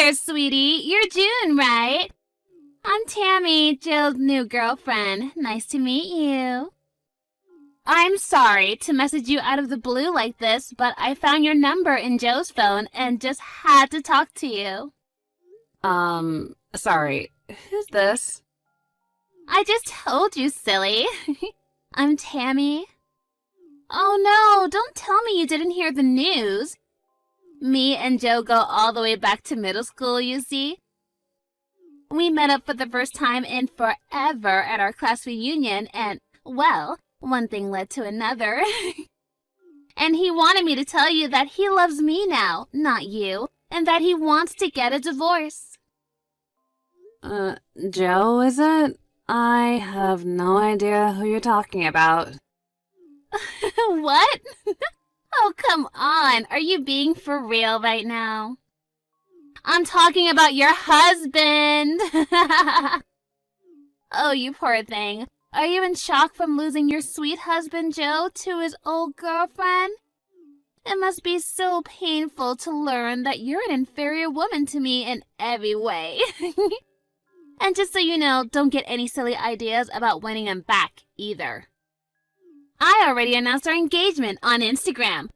there, sweetie. You're June, right? I'm Tammy, Jill's new girlfriend. Nice to meet you. I'm sorry to message you out of the blue like this, but I found your number in Joe's phone and just had to talk to you. Sorry. Who's this? I just told you, silly. I'm Tammy. Oh no, don't tell me you didn't hear the news. Me and Joe go all the way back to middle school, you see. We met up for the first time in forever at our class reunion and, well, one thing led to another. And he wanted me to tell you that he loves me now, not you, and that he wants to get a divorce. Joe, is it? I have no idea who you're talking about. What? Oh, come on. Are you being for real right now? I'm talking about your husband. Oh, you poor thing. Are you in shock from losing your sweet husband, Joe, to his old girlfriend? It must be so painful to learn that you're an inferior woman to me in every way. And just so you know, don't get any silly ideas about winning him back, either. I already announced our engagement on Instagram.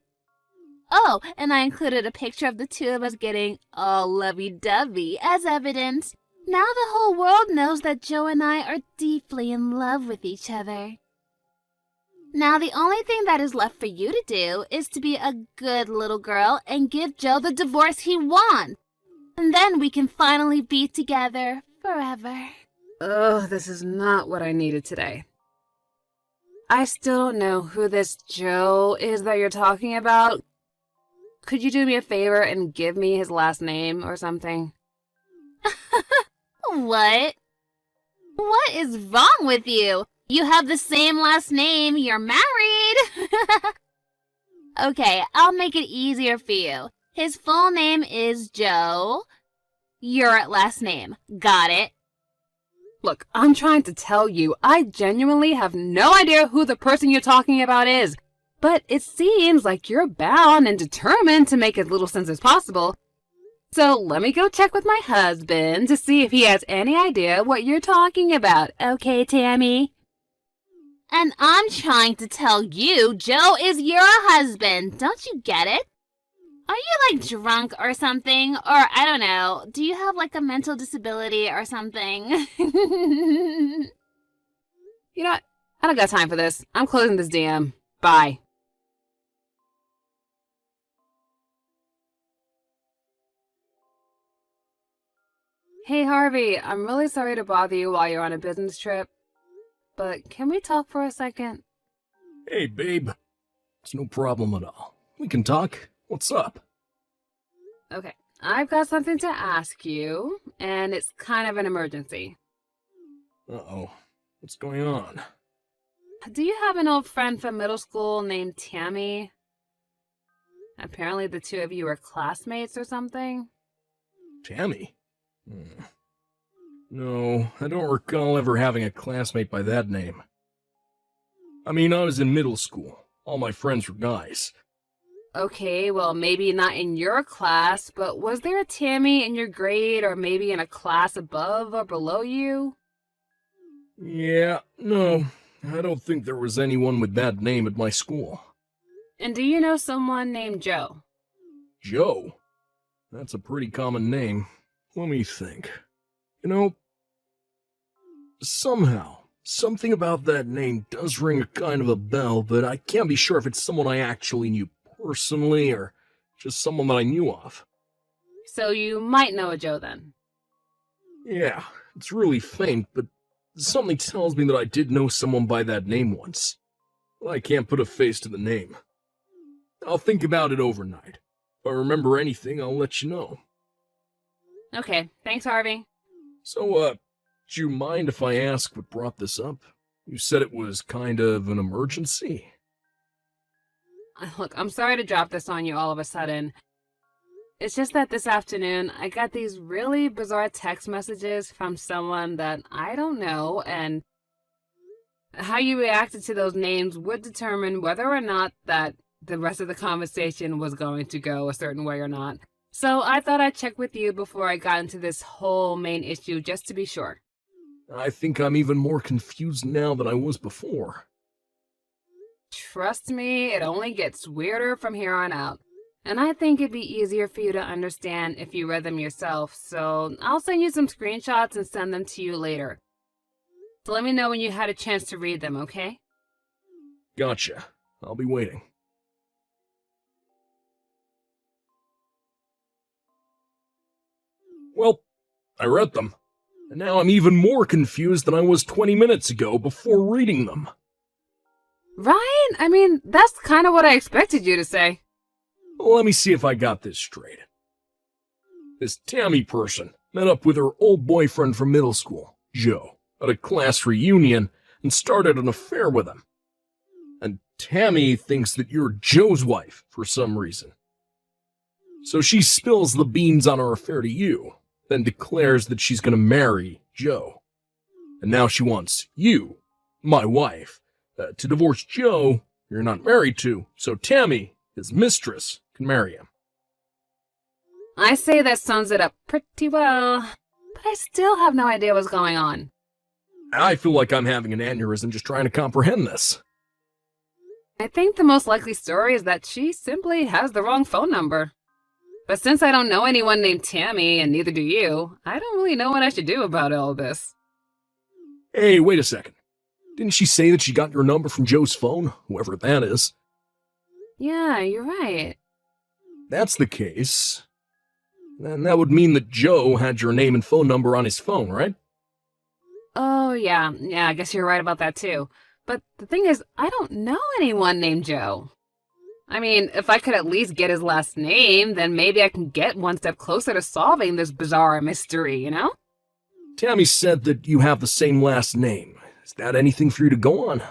Oh, and I included a picture of the two of us getting all lovey-dovey as evidence. Now the whole world knows that Joe and I are deeply in love with each other. Now the only thing that is left for you to do is to be a good little girl and give Joe the divorce he wants. And then we can finally be together forever. Ugh, this is not what I needed today. I still don't know who this Joe is that you're talking about. Could you do me a favor and give me his last name or something? What? What is wrong with you? You have the same last name. You're married. Okay, I'll make it easier for you. His full name is Joe. Your last name. Got it? Look, I'm trying to tell you, I genuinely have no idea who the person you're talking about is. But it seems like you're bound and determined to make as little sense as possible. So let me go check with my husband to see if he has any idea what you're talking about. Okay, Tammy? And I'm trying to tell you, Joe is your husband. Don't you get it? Are you, like, drunk or something? Or, I don't know, do you have, like, a mental disability or something? You know what? I don't got time for this. I'm closing this DM. Bye. Hey, Harvey. I'm really sorry to bother you while you're on a business trip. But can we talk for a second? Hey, babe. It's no problem at all. We can talk. What's up? Okay, I've got something to ask you, and it's kind of an emergency. Uh-oh. What's going on? Do you have an old friend from middle school named Tammy? Apparently the two of you were classmates or something? Tammy? No, I don't recall ever having a classmate by that name. I mean, I was in middle school. All my friends were guys. Okay, well, maybe not in your class, but was there a Tammy in your grade or maybe in a class above or below you? Yeah, no, I don't think there was anyone with that name at my school. And do you know someone named Joe? Joe? That's a pretty common name. Let me think. You know, somehow, something about that name does ring a kind of a bell, but I can't be sure if it's someone I actually knew personally or just someone that I knew of. So you might know a Joe then? Yeah, it's really faint, but something tells me that I did know someone by that name once. I can't put a face to the name. I'll think about it overnight. If I remember anything, I'll let you know. Okay, thanks, Harvey. So, do you mind if I ask what brought this up? You said it was kind of an emergency. Look, I'm sorry to drop this on you all of a sudden. It's just that this afternoon, I got these really bizarre text messages from someone that I don't know, and how you reacted to those names would determine whether or not that the rest of the conversation was going to go a certain way or not. So I thought I'd check with you before I got into this whole main issue just to be sure. I think I'm even more confused now than I was before. Trust me, it only gets weirder from here on out. And I think it'd be easier for you to understand if you read them yourself, so I'll send you some screenshots and send them to you later. So let me know when you had a chance to read them, okay? Gotcha. I'll be waiting. Well, I read them. And now I'm even more confused than I was 20 minutes ago before reading them. Right? I mean, that's kind of what I expected you to say. Well, let me see if I got this straight. This Tammy person met up with her old boyfriend from middle school, Joe, at a class reunion and started an affair with him. And Tammy thinks that you're Joe's wife for some reason. So she spills the beans on her affair to you, then declares that she's going to marry Joe. And now she wants you, my wife, to divorce Joe you're not married to, so Tammy, his mistress, can marry him. I say that sums it up pretty well, but I still have no idea what's going on. I feel like I'm having an aneurysm just trying to comprehend this. I think the most likely story is that she simply has the wrong phone number. But since I don't know anyone named Tammy, and neither do you, I don't really know what I should do about all this. Hey, wait a second. Didn't she say that she got your number from Joe's phone, whoever that is? Yeah, you're right. That's the case. Then that would mean that Joe had your name and phone number on his phone, right? Oh, yeah, I guess you're right about that too. But the thing is, I don't know anyone named Joe. I mean, if I could at least get his last name, then maybe I can get one step closer to solving this bizarre mystery, you know? Tammy said that you have the same last name. Is that anything for you to go on?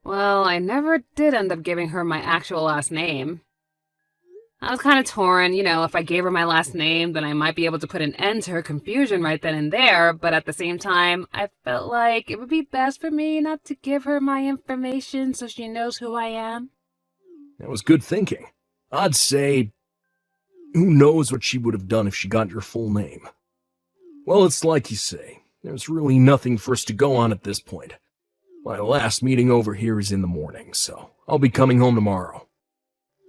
Well, I never did end up giving her my actual last name. I was kind of torn, if I gave her my last name, then I might be able to put an end to her confusion right then and there, but at the same time, I felt like it would be best for me not to give her my information so she knows who I am. That was good thinking. I'd say, who knows what she would have done if she got your full name. Well, it's like you say, there's really nothing for us to go on at this point. My last meeting over here is in the morning, so I'll be coming home tomorrow.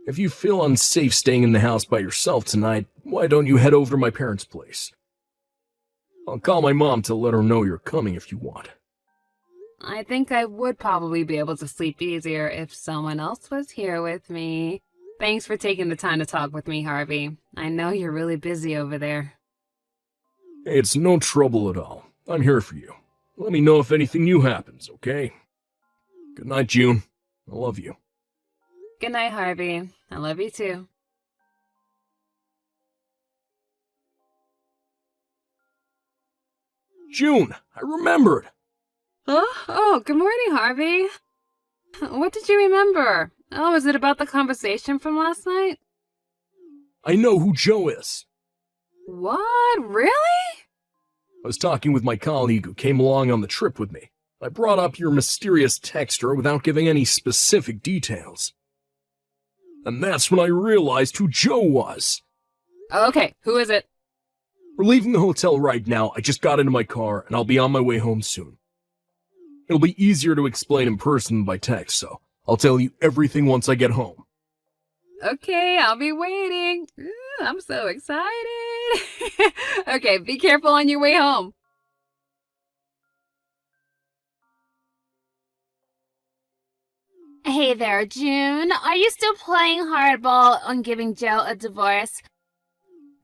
If you feel unsafe staying in the house by yourself tonight, why don't you head over to my parents' place? I'll call my mom to let her know you're coming if you want. I think I would probably be able to sleep easier if someone else was here with me. Thanks for taking the time to talk with me, Harvey. I know you're really busy over there. Hey, it's no trouble at all. I'm here for you. Let me know if anything new happens, okay? Good night, June. I love you. Good night, Harvey. I love you too. June, I remembered. Oh, good morning, Harvey. What did you remember? Oh, is it about the conversation from last night? I know who Joe is. What? Really? I was talking with my colleague who came along on the trip with me. I brought up your mysterious texter without giving any specific details. And that's when I realized who Joe was. Okay, who is it? We're leaving the hotel right now. I just got into my car, and I'll be on my way home soon. It'll be easier to explain in person than by text, so I'll tell you everything once I get home. Okay, I'll be waiting. Ooh, I'm so excited. Okay, be careful on your way home. Hey there, June. Are you still playing hardball on giving Joe a divorce?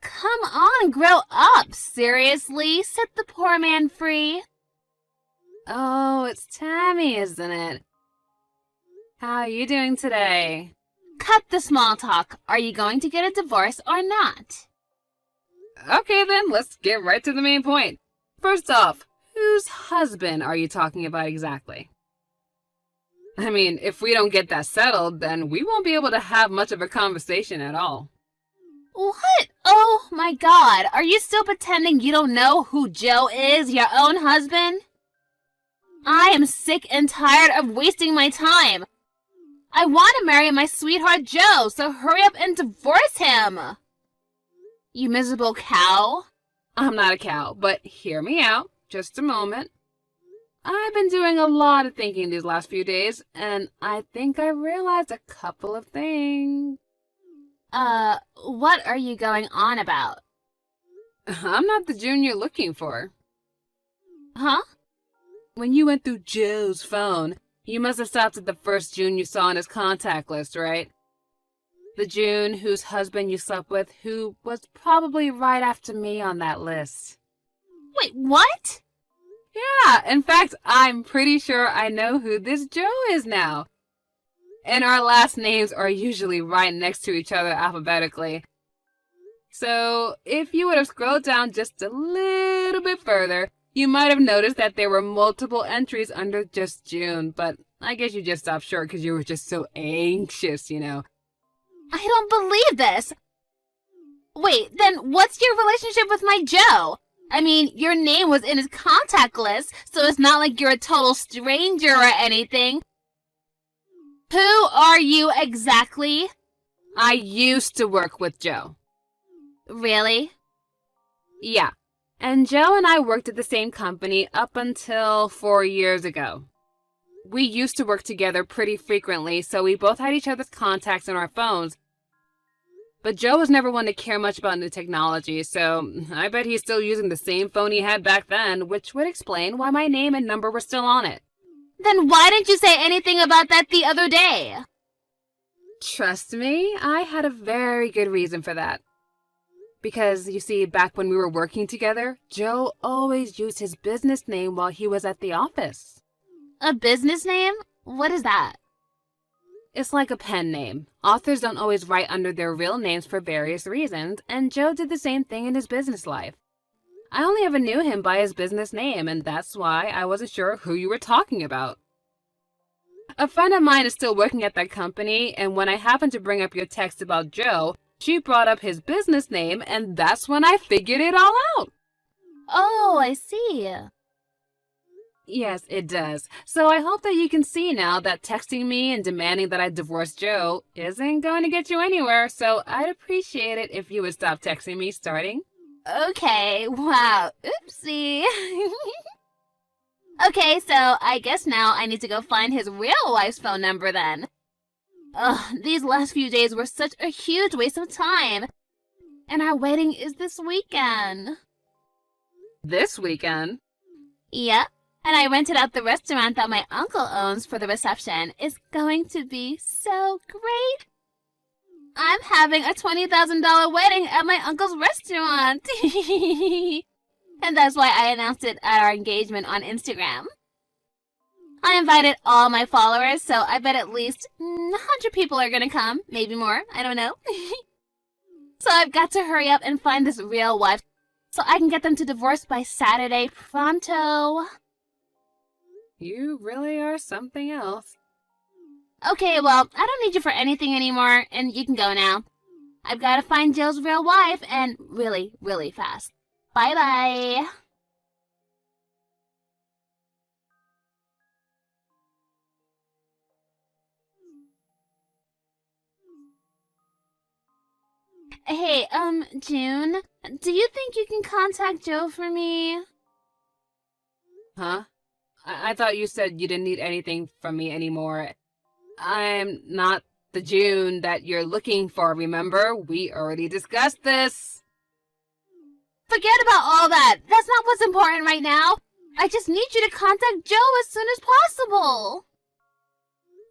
Come on, grow up. Seriously, set the poor man free. Oh, it's Tammy, isn't it? How are you doing today? Cut the small talk. Are you going to get a divorce or not? Okay then, let's get right to the main point. First off, whose husband are you talking about exactly? I mean, if we don't get that settled, then we won't be able to have much of a conversation at all. What? Oh my God. Are you still pretending you don't know who Joe is, your own husband? I am sick and tired of wasting my time. I want to marry my sweetheart Joe, so hurry up and divorce him. You miserable cow? I'm not a cow, but hear me out. Just a moment. I've been doing a lot of thinking these last few days, and I think I realized a couple of things. What are you going on about? I'm not the June you're looking for. Huh? When you went through Joe's phone, you must have stopped at the first June you saw on his contact list, right? The June whose husband you slept with, who was probably right after me on that list. Wait, what? Yeah, in fact, I'm pretty sure I know who this Joe is now. And our last names are usually right next to each other alphabetically. So, if you would have scrolled down just a little bit further, you might have noticed that there were multiple entries under just June, but I guess you just stopped short because you were just so anxious, you know. I don't believe this. Wait, then what's your relationship with my Joe? I mean, your name was in his contact list, so it's not like you're a total stranger or anything. Who are you exactly? I used to work with Joe. Really? Yeah, and Joe and I worked at the same company up until 4 years ago. We used to work together pretty frequently, so we both had each other's contacts on our phones. But Joe was never one to care much about new technology, so I bet he's still using the same phone he had back then, which would explain why my name and number were still on it. Then why didn't you say anything about that the other day? Trust me, I had a very good reason for that. Because, you see, back when we were working together, Joe always used his business name while he was at the office. A business name? What is that? It's like a pen name. Authors don't always write under their real names for various reasons, and Joe did the same thing in his business life. I only ever knew him by his business name, and that's why I wasn't sure who you were talking about. A friend of mine is still working at that company, and when I happened to bring up your text about Joe, she brought up his business name, and that's when I figured it all out. Oh, I see. Yes, it does. So I hope that you can see now that texting me and demanding that I divorce Joe isn't going to get you anywhere, so I'd appreciate it if you would stop texting me starting. Okay, wow, oopsie. Okay, so I guess now I need to go find his real wife's phone number then. Ugh, these last few days were such a huge waste of time. And our wedding is this weekend. This weekend? Yep, and I rented out the restaurant that my uncle owns for the reception. It's going to be so great. I'm having a $20,000 wedding at my uncle's restaurant. And that's why I announced it at our engagement on Instagram. I invited all my followers, so I bet at least 100 people are gonna come. Maybe more, I don't know. So I've got to hurry up and find this real wife so I can get them to divorce by Saturday pronto. You really are something else. Okay, well, I don't need you for anything anymore, and you can go now. I've got to find Jill's real wife, and really, really fast. Bye-bye. Hey, June, do you think you can contact Joe for me? Huh? I thought you said you didn't need anything from me anymore. I'm not the June that you're looking for, remember? We already discussed this. Forget about all that. That's not what's important right now. I just need you to contact Joe as soon as possible.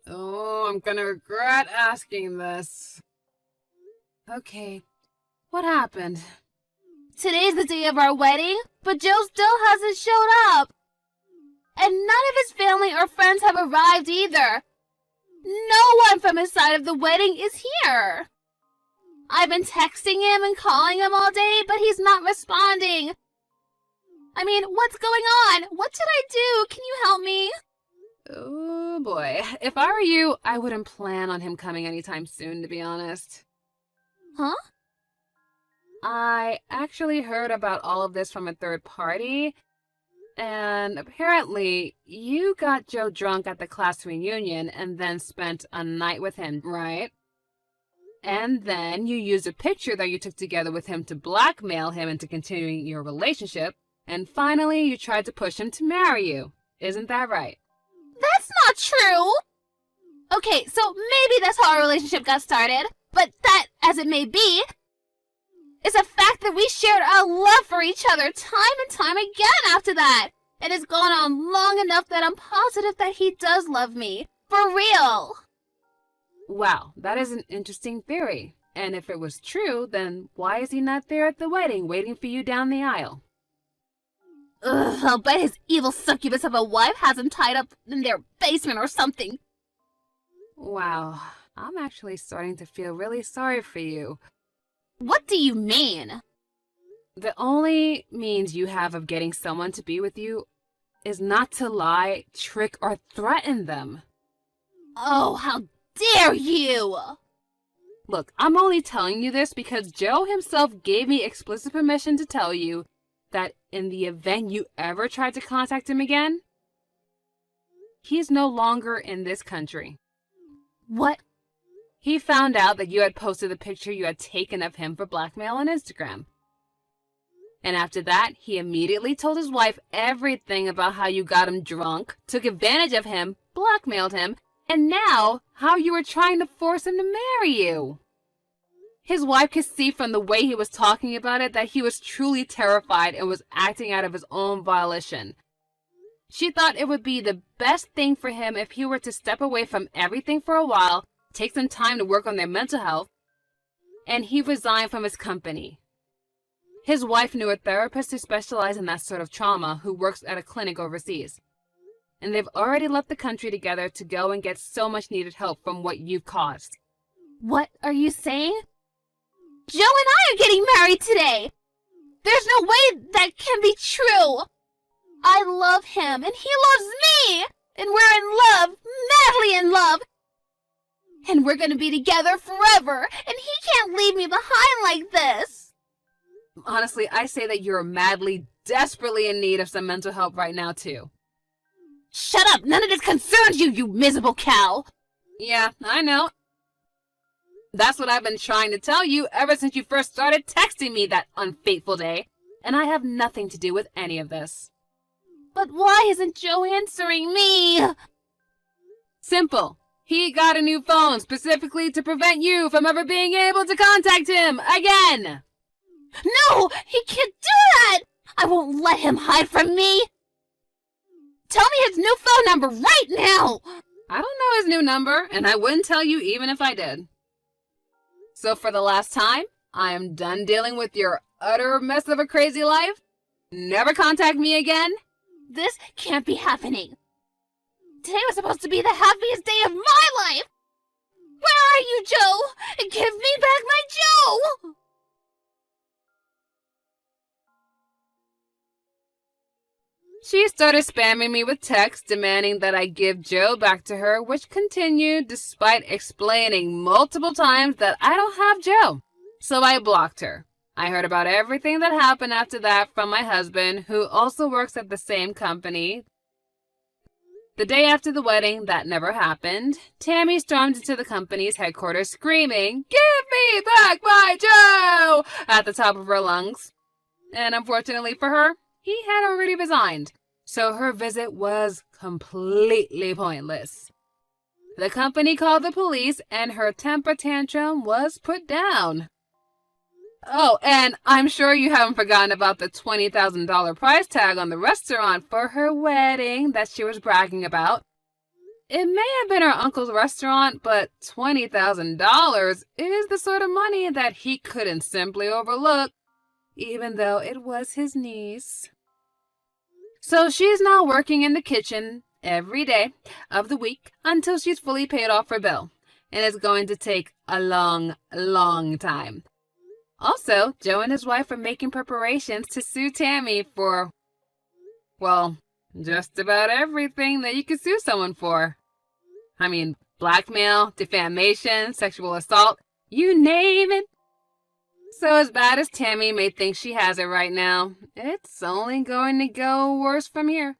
Oh, I'm gonna regret asking this. Okay, what happened? Today's the day of our wedding, but Joe still hasn't showed up. And none of his family or friends have arrived either. No one from his side of the wedding is here. I've been texting him and calling him all day, but he's not responding. I mean, what's going on? What should I do? Can you help me? Oh boy, if I were you, I wouldn't plan on him coming anytime soon, to be honest. Huh? I actually heard about all of this from a third party, and apparently you got Joe drunk at the class reunion and then spent a night with him, right? And then you used a picture that you took together with him to blackmail him into continuing your relationship. And finally, you tried to push him to marry you. Isn't that right? That's not true! Okay, so maybe that's how our relationship got started, but that, as it may be, is a fact that we shared our love for each other time and time again after that. It has gone on long enough that I'm positive that he does love me. For real! Wow, that is an interesting theory. And if it was true, then why is he not there at the wedding waiting for you down the aisle? Ugh, I'll bet his evil succubus of a wife has him tied up in their basement or something. Wow, I'm actually starting to feel really sorry for you. What do you mean? The only means you have of getting someone to be with you is not to lie, trick, or threaten them. Oh, how dare you! Look, I'm only telling you this because Joe himself gave me explicit permission to tell you that in the event you ever tried to contact him again, he's no longer in this country. What? He found out that you had posted the picture you had taken of him for blackmail on Instagram. And after that, he immediately told his wife everything about how you got him drunk, took advantage of him, blackmailed him, and now how you were trying to force him to marry you. His wife could see from the way he was talking about it that he was truly terrified and was acting out of his own volition. She thought it would be the best thing for him if he were to step away from everything for a while, take some time to work on their mental health, and he resigned from his company. His wife knew a therapist who specialized in that sort of trauma who works at a clinic overseas. And they've already left the country together to go and get so much needed help from what you've caused. What are you saying? Joe and I are getting married today! There's no way that can be true! I love him, and he loves me! And we're in love, madly in love! And we're gonna be together forever, and he can't leave me behind like this! Honestly, I say that you're madly, desperately in need of some mental help right now, too. Shut up! None of this concerns you, you miserable cow! Yeah, I know. That's what I've been trying to tell you ever since you first started texting me that unfateful day. And I have nothing to do with any of this. But why isn't Joe answering me? Simple. He got a new phone specifically to prevent you from ever being able to contact him again. No! He can't do that! I won't let him hide from me! Tell me his new phone number right now! I don't know his new number, and I wouldn't tell you even if I did. So for the last time, I am done dealing with your utter mess of a crazy life. Never contact me again. This can't be happening. Today was supposed to be the happiest day of my life! Where are you, Joe? Give me back my Joe! She started spamming me with texts demanding that I give Joe back to her, which continued despite explaining multiple times that I don't have Joe. So I blocked her. I heard about everything that happened after that from my husband, who also works at the same company. The day after the wedding, that never happened, Tammy stormed into the company's headquarters screaming, "Give me back my Joe!" at the top of her lungs. And unfortunately for her, he had already resigned, so her visit was completely pointless. The company called the police, and her temper tantrum was put down. Oh, and I'm sure you haven't forgotten about the $20,000 price tag on the restaurant for her wedding that she was bragging about. It may have been her uncle's restaurant, but $20,000 is the sort of money that he couldn't simply overlook, even though it was his niece. So she's now working in the kitchen every day of the week until she's fully paid off her bill. And it's going to take a long, long time. Also, Joe and his wife are making preparations to sue Tammy for, well, just about everything that you could sue someone for. I mean, blackmail, defamation, sexual assault, you name it. So as bad as Tammy may think she has it right now, it's only going to go worse from here.